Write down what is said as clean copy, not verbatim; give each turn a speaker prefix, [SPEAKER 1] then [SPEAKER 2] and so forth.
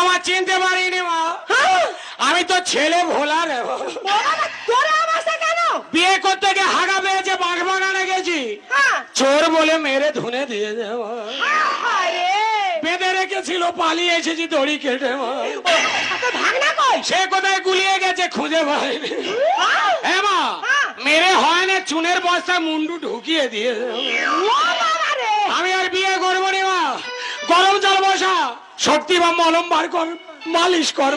[SPEAKER 1] আমার চিনতে পারিনি মা। আমি তো ছেলে ভোলা রে। বিয়ে করতে গিয়ে হাগা পেয়েছে, বাগবাগানে গেছি, চোর বলে মেরে ধুনে দিয়ে দেব। বেঁধে রেখেছিল, পালিয়ে এসেছি দড়ি কেটে। সে কোথায় গুলিয়ে গেছে খুঁজে পাইনি। হ্যাঁ মা, মেরে হয় না, চুনের বস্তায় মুন্ডু ঢুকিয়ে দিয়ে দেব। আমি আর বিয়ে করবো নি মা। গরম জল বসা, শক্তি বা মলম বার কর, মালিশ কর।